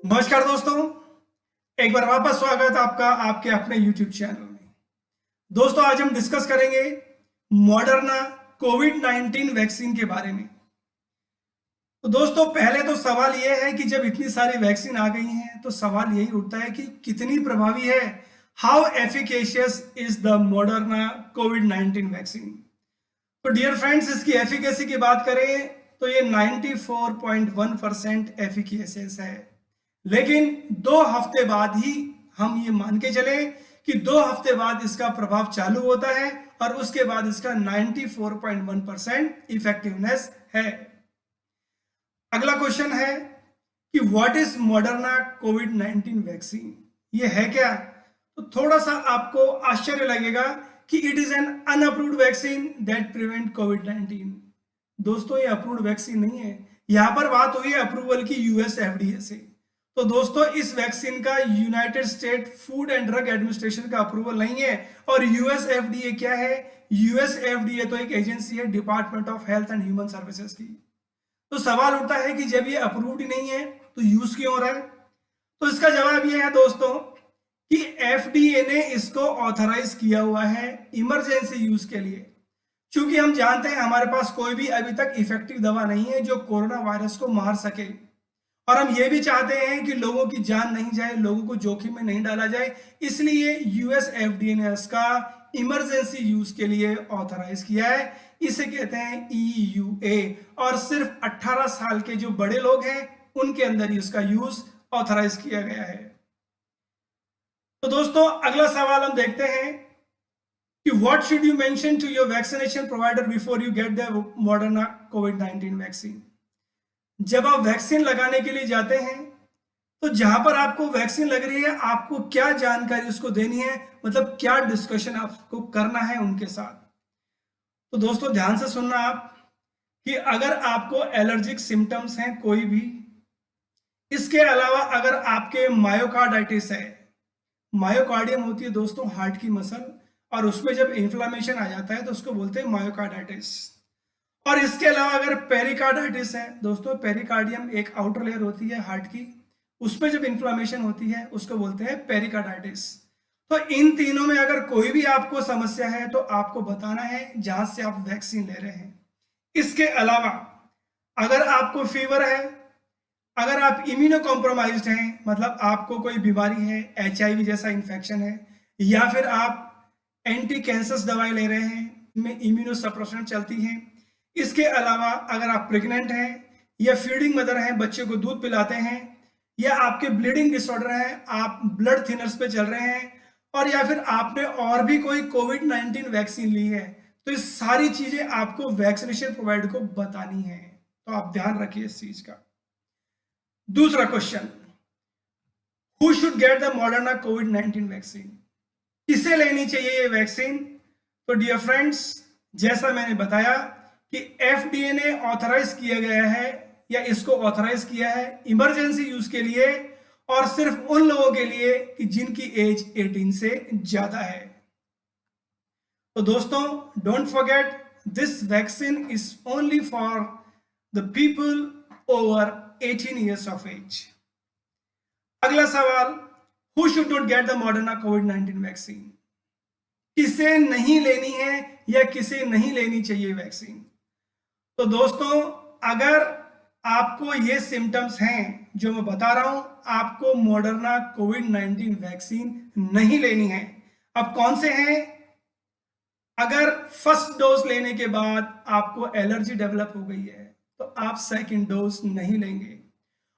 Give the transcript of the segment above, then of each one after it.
नमस्कार दोस्तों, एक बार वापस स्वागत आपका आपके अपने YouTube चैनल में। दोस्तों, आज हम डिस्कस करेंगे मॉडर्ना कोविड-19 वैक्सीन के बारे में। तो दोस्तों, पहले तो सवाल यह है कि जब इतनी सारी वैक्सीन आ गई हैं तो सवाल यही उठता है कि कितनी प्रभावी है। How efficacious is the Moderna कोविड-19 वैक्सीन। तो डियर फ्रेंड्स, इसकी एफिकेसी की बात करें तो ये 94.1% एफिकेशियस है। लेकिन 2 हफ्ते बाद ही हम ये मान के चले कि 2 हफ्ते बाद इसका प्रभाव चालू होता है और उसके बाद इसका 94.1% इफेक्टिवनेस है। अगला क्वेश्चन है कि व्हाट इज मॉडर्ना कोविड-19 वैक्सीन। ये है क्या? तो थोड़ा सा आपको आश्चर्य लगेगा कि it is an unapproved vaccine that prevent कोविड-19। दोस्तों, ये अप्रूव्ड वैक्सीन नहीं है। यहां पर बात हुई है अप्रूवल की यूएस एफडीए से। तो दोस्तों, इस वैक्सीन का United state food and drug administration का अप्रूवल नहीं है। और यूएस एफडीए क्या है? यूएस एफडीए तो एक एजेंसी है, department of health and human services की। तो सवाल उठता है कि जब ये अप्रूव्ड ही नहीं है तो यूज क्यों हो रहा है? तो इसका जवाब ये है दोस्तों कि एफडीए ने इसको ऑथराइज किया हुआ है इमरजेंसी यूज के लिए। क्योंकि हम जानते हैं हमारे पास कोई भी अभी तक इफेक्टिव दवा नहीं है जो कोरोना वायरस को मार सके। और हम ये भी चाहते हैं कि लोगों की जान नहीं जाए, लोगों को जोखिम में नहीं डाला जाए। इसलिए यूएस एफडीए ने इसका इमरजेंसी यूज के लिए ऑथराइज किया है। इसे कहते हैं ईयूए। और सिर्फ 18 साल के जो बड़े लोग हैं उनके अंदर ही उसका यूज ऑथराइज किया गया है। तो दोस्तों, अगला सवाल हम देखते हैं कि what should you mention to your vaccination provider before you get the Moderna कोविड-19 वैक्सीन। जब आप वैक्सीन लगाने के लिए जाते हैं तो जहां पर आपको वैक्सीन लग रही है आपको क्या जानकारी उसको देनी है, मतलब क्या डिस्कशन आपको करना है उनके साथ। तो दोस्तों, ध्यान से सुनना आप कि अगर आपको एलर्जिक सिम्टम्स हैं कोई भी, इसके अलावा अगर आपके मायोकार्डाइटिस है, मायोकार्डियम होती है दोस्तों हार्ट की मसल, और उसमें जब इन्फ्लामेशन आ जाता है तो उसको बोलते हैं मायोकार्डाइटिस। और इसके अलावा अगर पेरिकार्डाइटिस है दोस्तों, पेरिकार्डियम एक आउटर लेयर होती है हार्ट की, उसमें जब इन्फ्लामेशन होती है उसको बोलते हैं पेरिकार्डाइटिस। तो इन तीनों में अगर कोई भी आपको समस्या है तो आपको बताना है जहां से आप वैक्सीन ले रहे हैं। इसके अलावा अगर आपको फीवर है, अगर आप इम्यूनो कॉम्प्रोमाइज्ड हैं, मतलब आपको कोई बीमारी है, एचआईवी जैसा इंफेक्शन है, या फिर आप एंटी कैंसर दवाई ले रहे हैं में इम्यूनो सप्रेशन चलती है। इसके अलावा अगर आप प्रेग्नेंट हैं या फीडिंग मदर हैं, बच्चे को दूध पिलाते हैं, या आपके ब्लीडिंग डिसऑर्डर है, आप ब्लड थिनर्स पे चल रहे हैं, और या फिर आपने और भी कोई कोविड-19 वैक्सीन ली है, तो इस सारी चीजें आपको वैक्सीनेशन प्रोवाइडर को बतानी है। तो आप ध्यान रखिए इस चीज का। दूसरा question, who should get the Moderna कोविड-19 वैक्सीन। किसे लेनी चाहिए ये वैक्सीन? तो डियर फ्रेंड्स, जैसा मैंने बताया कि एफडीए ने ऑथराइज किया गया है या इसको ऑथराइज किया है इमरजेंसी यूज के लिए, और सिर्फ उन लोगों के लिए कि जिनकी एज 18 से ज्यादा है। तो दोस्तों, don't forget this vaccine is only for the people over 18 years of age. अगला सवाल, who should not get the Moderna कोविड-19 वैक्सीन। किसे नहीं लेनी है या किसे नहीं लेनी चाहिए वैक्सीन। तो दोस्तों, अगर आपको ये सिम्टम्स हैं जो मैं बता रहा हूं, आपको मॉडर्ना कोविड-19 वैक्सीन नहीं लेनी है। अब कौन से हैं? अगर फर्स्ट डोज लेने के बाद आपको एलर्जी डेवलप हो गई है तो आप सेकंड डोज नहीं लेंगे।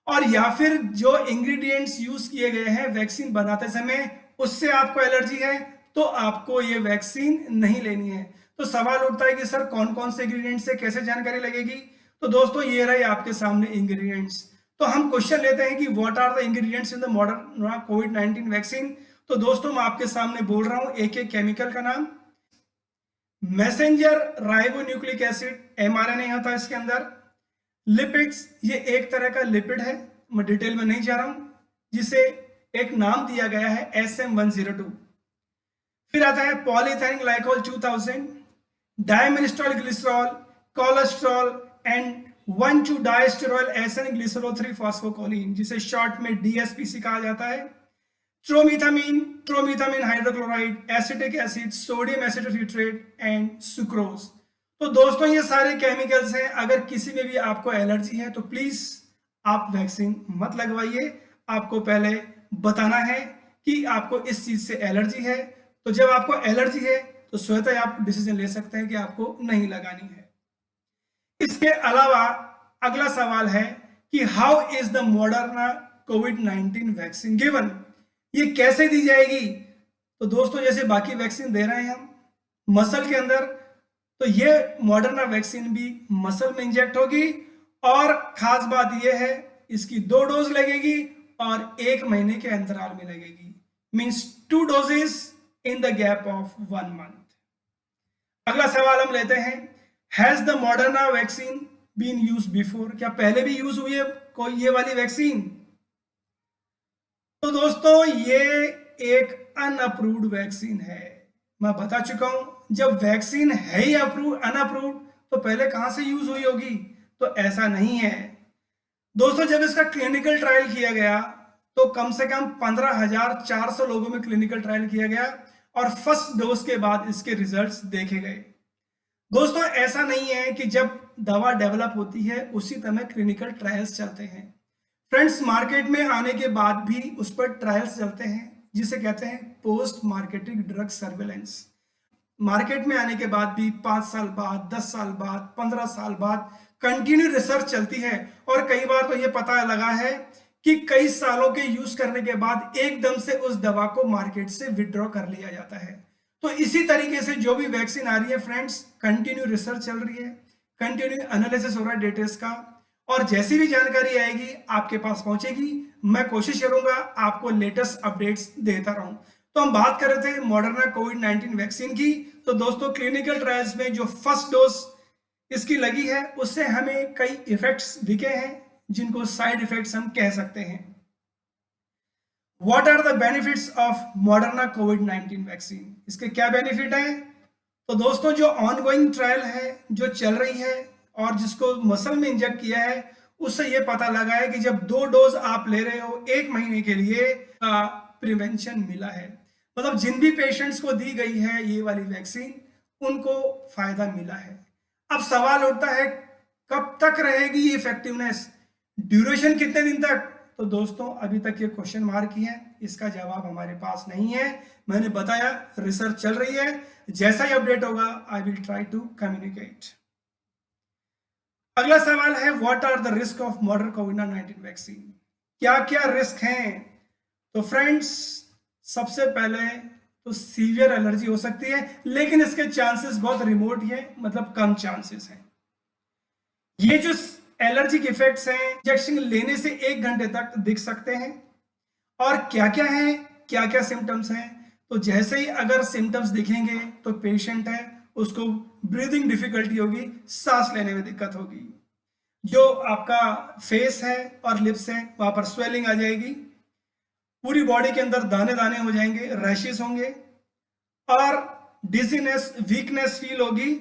और या फिर जो इंग्रेडिएंट्स यूज किए गए हैं वैक्सीन बनाते समय उससे आपको एलर्जी है तो आपको ये वैक्सीन नहीं लेनी है। तो सवाल उठता है कि सर कौन कौन से इंग्रेडिएंट्स से कैसे जानकारी लगेगी। तो दोस्तों, ये रहे आपके सामने इंग्रेडिएंट्स। तो हम क्वेश्चन लेते हैं कि what are the ingredients in the Moderna कोविड-19 वैक्सीन। तो दोस्तों, मैं आपके सामने बोल रहा हूं एक एक केमिकल का नाम। मैसेंजर राइबोन्यूक्लिक एसिड, एमआरएनए होता है इसके अंदर। लिपिड्स, ये एक तरह का लिपिड है, मैं डिटेल में नहीं जा रहा हूं, जिसे एक नाम दिया गया है SM102। फिर आता है polyethylene glycol 2000, dimyristoyl glycerol, cholesterol and 1,2 distearoyl एसन ग्लिसरोल 3 फॉस्फोकोलिन, जिसे शॉर्ट में DSPC कहा जाता है, tromethamine, tromethamine hydrochloride, acetic acid, sodium एसिटोसिट्रेट एंड सुक्रोज। तो दोस्तों ये सारे केमिकल्स हैं। अगर किसी में भी आपको एलर्जी है तो प्लीज आप वैक्सीन मत लगवाइए। आपको पहले बताना है कि आपको इस चीज से एलर्जी है। तो जब आपको एलर्जी है तो स्वतः आप डिसीजन ले सकते हैं कि आपको नहीं लगानी है। इसके अलावा अगला सवाल है कि हाउ इज द मॉडर्ना कोविड-19 वैक्सीन गिवन, ये कैसे दी जाएगी। तो दोस्तों जैसे बाकी वैक्सीन दे रहे हैं हम मसल के अंदर, तो ये मॉडर्ना वैक्सीन भी मसल में इंजेक्ट होगी। और खास बात यह है इसकी 2 डोज लगेगी और 1 महीने के अंतराल में लगेगी, means 2 doses in the gap of 1 month. अगला सवाल हम लेते हैं, has the Moderna vaccine been use before, क्या पहले भी यूज हुई है कोई ये वाली वैक्सीन। तो दोस्तों ये एक अनअप्रूव्ड वैक्सीन है। मैं बता चुका हूं जब वैक्सीन है ही अनअप्रूव्ड तो पहले कहां से यूज हुई होगी। तो ऐसा नहीं है दोस्तों। जब इसका क्लिनिकल ट्रायल किया गया तो कम से कम 15,400 लोगों में क्लिनिकल ट्रायल किया गया और फर्स्ट डोज के बाद इसके रिजल्ट्स देखे गए। दोस्तों ऐसा नहीं है कि जब दवा डेवलप होती है उसी समय क्लिनिकल ट्रायल्स चलते हैं। फ्रेंड्स मार्केट में आने के बाद भी उस पर ट्रायल्स चलते हैं जिसे कहते हैं post marketing drug surveillance. Market में आने के बाद भी 5 साल बाद, 10 साल बाद, 15 साल बाद कंटिन्यू रिसर्च चलती है। और कई बार तो ये पता लगा है कि कई सालों के यूज करने के बाद एकदम से उस दवा को मार्केट से विड्रॉ कर लिया जाता है। तो इसी तरीके से जो भी वैक्सीन आ रही है फ्रेंड्स, कंटिन्यू रिसर्च चल रही है, कंटिन्यू एनालिसिस हो रहा है डेटास का, और जैसी भी जानकारी आएगी आपके पास पहुंचेगी। मैं कोशिश करूंगा आपको लेटेस्ट अपडेट्स देता रहूं। तो हम बात कर रहे थे मॉडर्ना कोविड-19 वैक्सीन की। तो दोस्तों क्लिनिकल ट्रायल्स में जो फर्स्ट डोज इसकी लगी है उससे हमें कई इफेक्ट्स दिखे हैं जिनको साइड इफेक्ट्स हम कह सकते हैं। What are the benefits of Moderna कोविड-19 वैक्सीन, इसके क्या बेनिफिट हैं। तो दोस्तों जो ऑनगोइंग ट्रायल है, जो चल रही है और जिसको मसल में इंजेक्ट किया है, उससे यह पता लगा है कि जब 2 डोज आप ले रहे हो 1 महीने के लिए प्रिवेंशन मिला है। मतलब जिन भी पेशेंट्स को दी गई है ये वाली वैक्सीन उनको फायदा मिला है। अब सवाल उठता है कब तक रहेगी ये इफेक्टिवनेस, ड्यूरेशन कितने दिन तक। तो दोस्तों अभी तक ये क्वेश्चन मार्क ही है, इसका जवाब हमारे पास नहीं है। मैंने बताया रिसर्च चल रही है, जैसा ही अपडेट होगा I will try to communicate. अगला सवाल है what are the risk of Moderna कोविड-19 वैक्सीन, क्या क्या रिस्क हैं। तो फ्रेंड्स सबसे पहले तो सीवियर एलर्जी हो सकती है, लेकिन इसके चांसेस बहुत रिमोट है, मतलब कम चांसेस हैं। ये जो एलर्जिक इफेक्ट्स हैं इंजेक्शन लेने से 1 घंटे तक दिख सकते हैं। और क्या क्या है, क्या क्या सिम्टम्स हैं। तो जैसे ही अगर सिम्टम्स दिखेंगे तो पेशेंट है उसको ब्रीदिंग डिफिकल्टी होगी, सांस लेने में दिक्कत होगी। जो आपका फेस है और लिप्स है वहां पर स्वेलिंग आ जाएगी, पूरी बॉडी के अंदर दाने दाने हो जाएंगे, रैशेस होंगे और डिजीनेस, वीकनेस फील होगी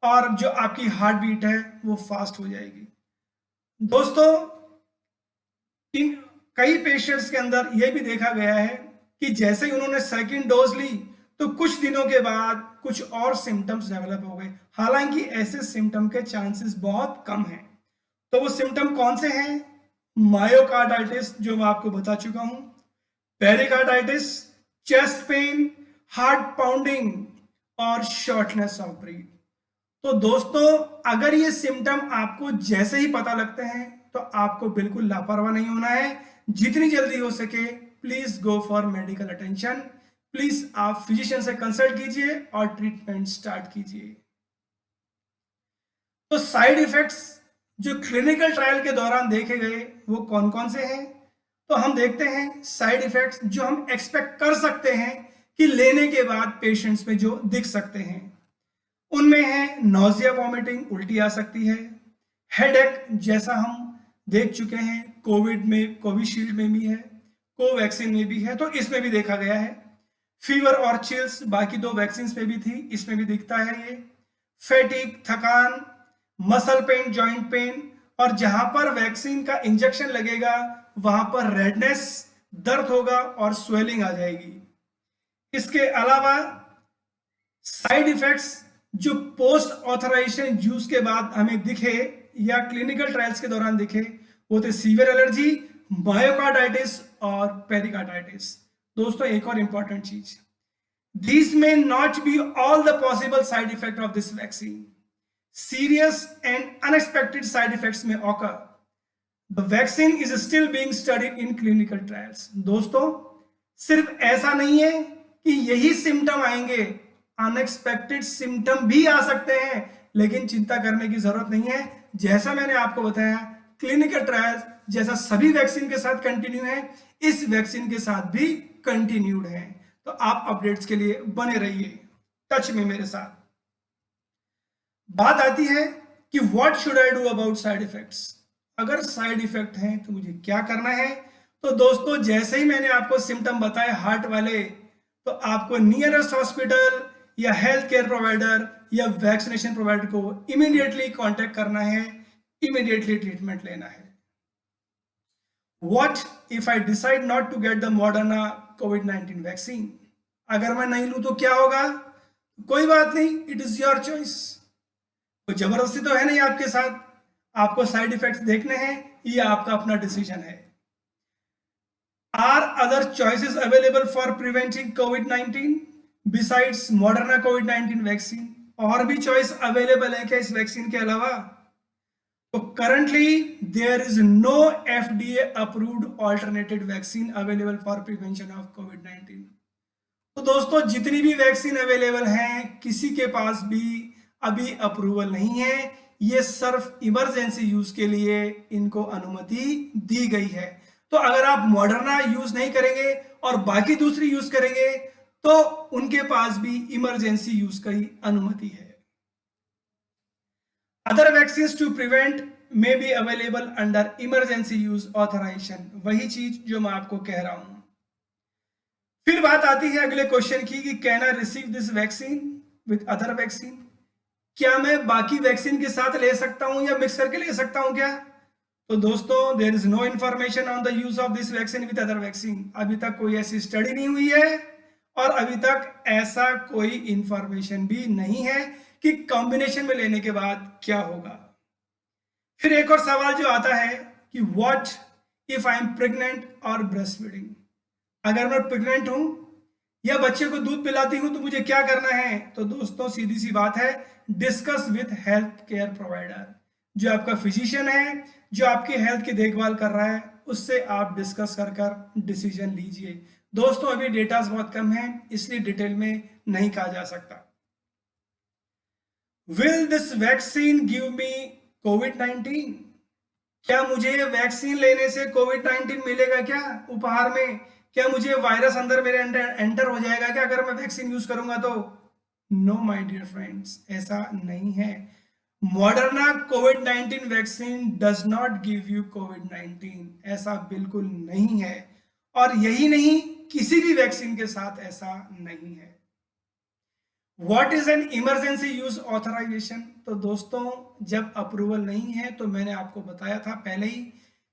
और जो आपकी हार्ट बीट है वो फास्ट हो जाएगी। दोस्तों इन कई पेशेंट्स के अंदर यह भी देखा गया है कि जैसे ही उन्होंने सेकंड डोज ली तो कुछ दिनों के बाद कुछ और सिम्टम्स डेवलप हो गए। हालांकि ऐसे सिम्टम के चांसेस बहुत कम हैं। तो वो सिम्टम कौन से हैं, मायोकार्डाइटिस जो मैं आपको बता चुका हूं, pericarditis, chest pain, heart pounding और शॉर्टनेस ऑफ ब्रीथ। तो दोस्तों अगर ये सिम्टम आपको जैसे ही पता लगते हैं तो आपको बिल्कुल लापरवाह नहीं होना है। जितनी जल्दी हो सके please go for medical attention. Please आप फिजिशियन से कंसल्ट कीजिए और ट्रीटमेंट स्टार्ट कीजिए। तो साइड इफेक्ट्स जो क्लिनिकल ट्रायल के दौरान देखे गए वो कौन कौन से हैं। तो हम देखते हैं साइड इफेक्ट्स जो हम एक्सपेक्ट कर सकते हैं कि लेने के बाद पेशेंट्स में जो दिख सकते हैं। उनमें है नोजिया, वॉमिटिंग, उल्टी आ सकती है, हेडेक जैसा हम देख चुके हैं कोविड में, कोविशील्ड में भी है, कोवैक्सीन में भी है, तो इसमें भी देखा गया है। फीवर और चिल्स बाकी 2 वैक्सीन में भी थी, इसमें भी दिखता है ये। फैटिक, थकान, मसल पेन, जॉइंट पेन और जहां पर वैक्सीन का इंजेक्शन लगेगा वहां पर रेडनेस, दर्द होगा और स्वेलिंग आ जाएगी। इसके अलावा साइड इफेक्ट्स जो पोस्ट ऑथराइजेशन यूज के बाद हमें दिखे या क्लिनिकल ट्रायल्स के दौरान दिखे वो थे सीवियर एलर्जी, मायोकार्डाइटिस और पेरिकार्डाइटिस। दोस्तों एक और इंपॉर्टेंट चीज, these may not be all the possible side effects of this vaccine. Serious and unexpected side effects may occur. The vaccine is still being studied in clinical trials. दोस्तों सिर्फ ऐसा नहीं है कि यही सिम्टम आएंगे, अनएक्सपेक्टेड सिम्टम भी आ सकते हैं, लेकिन चिंता करने की जरूरत नहीं है। जैसा मैंने आपको बताया, क्लिनिकल ट्रायल्स जैसा सभी वैक्सीन के साथ कंटिन्यू है, इस वैक्सीन के साथ भी कंटिन्यूड है। तो आप अपडेट्स के लिए बने रहिए, टच में मेरे साथ। बात आती है कि what should I do about side effects. अगर साइड इफेक्ट हैं तो मुझे क्या करना है। तो दोस्तों जैसे ही मैंने आपको सिम्टम बताए हार्ट वाले, तो आपको नियरेस्ट हॉस्पिटल या हेल्थ केयर प्रोवाइडर या वैक्सीनेशन प्रोवाइडर को इमीडिएटली कांटेक्ट करना है, इमीडिएटली ट्रीटमेंट लेना है। What if I decide not to get the Moderna COVID-19 vaccine? अगर मैं नहीं लूं तो क्या होगा? कोई बात नहीं, इट इज योर चॉइस। कोई जबरदस्ती तो है नहीं आपके साथ, आपको साइड इफेक्ट्स देखने हैं, ये आपका अपना डिसीजन है। Are other choices available for preventing COVID-19 besides Moderna COVID-19 vaccine? और भी चॉइस अवेलेबल है क्या इस वैक्सीन के अलावा? तो currently there is no FDA approved alternative vaccine available for prevention of COVID-19. तो दोस्तों जितनी भी वैक्सीन अवेलेबल हैं, किसी के पास भी अभी अप्रूवल नहीं है। ये सिर्फ इमरजेंसी यूज के लिए इनको अनुमति दी गई है। तो अगर आप मॉडर्ना यूज नहीं करेंगे और बाकी दूसरी यूज करेंगे तो उनके पास भी इमरजेंसी यूज की अनुमति है। Other vaccines to prevent may be available under emergency use authorization. वही चीज जो मैं आपको कह रहा हूं। फिर बात आती है अगले क्वेश्चन की कि can I receive this vaccine with other vaccine? क्या मैं बाकी वैक्सीन के साथ ले सकता हूं या मिक्स करके ले सकता हूं क्या? तो दोस्तों there is no information on the use of this vaccine with other vaccine. अभी तक कोई ऐसी स्टडी नहीं हुई है और अभी तक ऐसा कोई इंफॉर्मेशन भी नहीं है कि कॉम्बिनेशन में लेने के बाद क्या होगा। फिर एक और सवाल जो आता है कि what if I am pregnant और ब्रेस्ट फीडिंग? अगर मैं प्रेग्नेंट हूं या बच्चे को दूध पिलाती हूं तो मुझे क्या करना है? तो दोस्तों सीधी सी बात है, discuss with health care provider. जो आपका फिजिशियन है, जो आपकी हेल्थ की देखभाल कर रहा है, उससे आप डिस्कस कर डिसीजन लीजिए। दोस्तों अभी डेटास बहुत कम है, इसलिए डिटेल में नहीं कहा जा सकता। Will this vaccine give me कोविड-19? क्या मुझे वैक्सीन लेने से कोविड-19 मिलेगा क्या उपहार में? क्या मुझे वायरस अंदर मेरे एंटर हो जाएगा क्या अगर मैं वैक्सीन यूज करूंगा तो? नो माय डियर फ्रेंड्स, ऐसा नहीं है। मॉडर्ना कोविड-19 vaccine does not give you कोविड-19, ऐसा बिल्कुल नहीं है। और यही नहीं, किसी भी वैक्सीन के साथ ऐसा नहीं है। What is an emergency use authorization? तो दोस्तों जब अप्रूवल नहीं है, तो मैंने आपको बताया था पहले ही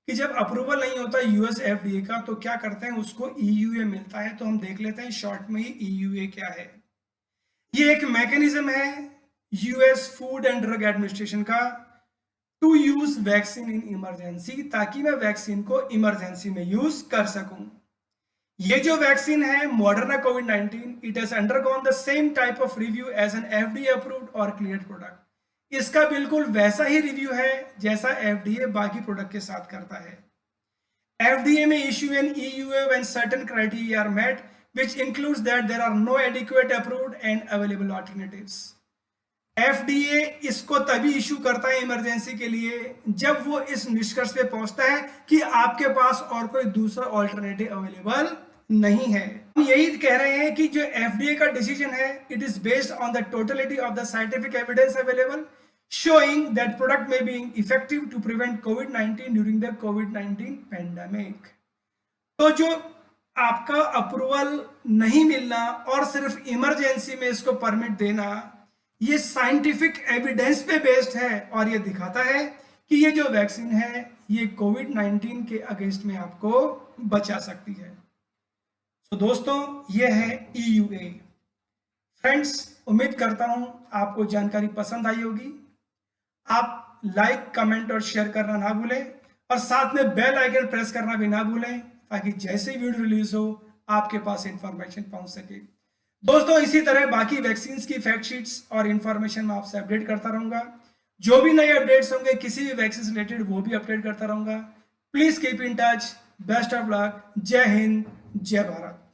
कि जब अप्रूवल नहीं होता यूएस एफडीए का तो क्या करते हैं, उसको ईयूए मिलता है। तो हम देख लेते हैं शॉर्ट में ही ईयूए क्या है। ये एक मैकेनिज्म है US food and drug administration का to use vaccine in emergency, ताकि मैं वैक्सीन को इमरजेंसी में यूज कर सकूं। ये जो वैक्सीन है मॉडर्ना कोविड-19, it has undergone the same type of review as an FDA approved और क्लियर्ड प्रोडक्ट। इसका बिल्कुल वैसा ही रिव्यू है जैसा एफडीए बाकी प्रोडक्ट के साथ करता है। एफडीए में issue an EUA when certain criteria are met, which includes that there are no adequate approved and available alternatives. FDA इसको तभी इश्यू करता है इमरजेंसी के लिए जब वो इस निष्कर्ष पे पहुंचता है कि आपके पास और कोई दूसरा ऑल्टरनेटिव अवेलेबल नहीं है। हम यही कह रहे हैं कि जो एफडीए का डिसीजन है, it is based on the totality of the scientific evidence available showing that product may be effective to prevent COVID-19 during the COVID-19 pandemic। तो जो आपका अप्रूवल नहीं मिलना और सिर्फ इमरजेंसी में इसको परमिट देना, ये साइंटिफिक एविडेंस पे बेस्ड है और ये दिखाता है कि ये जो वैक्सीन है ये कोविड-19 के अगेंस्ट में आपको बचा सकती है। तो दोस्तों ये है EUA। फ्रेंड्स, उम्मीद करता हूं आपको जानकारी पसंद आई होगी। आप लाइक, कमेंट और शेयर करना ना भूलें और साथ में बेल आइकन प्रेस करना भी ना भूलें ताकि जैसे ही वीडियो रिलीज हो आपके पास इंफॉर्मेशन पहुंच सके। दोस्तों इसी तरह बाकी वैक्सीन की फैक्ट शीट्स और इंफॉर्मेशन मैं आपसे अपडेट करता रहूंगा। जो भी नए अपडेट्स होंगे किसी भी वैक्सीन रिलेटेड वो भी अपडेट करता रहूंगा। Please keep in touch. Best of luck. जय हिंद, जय भारत।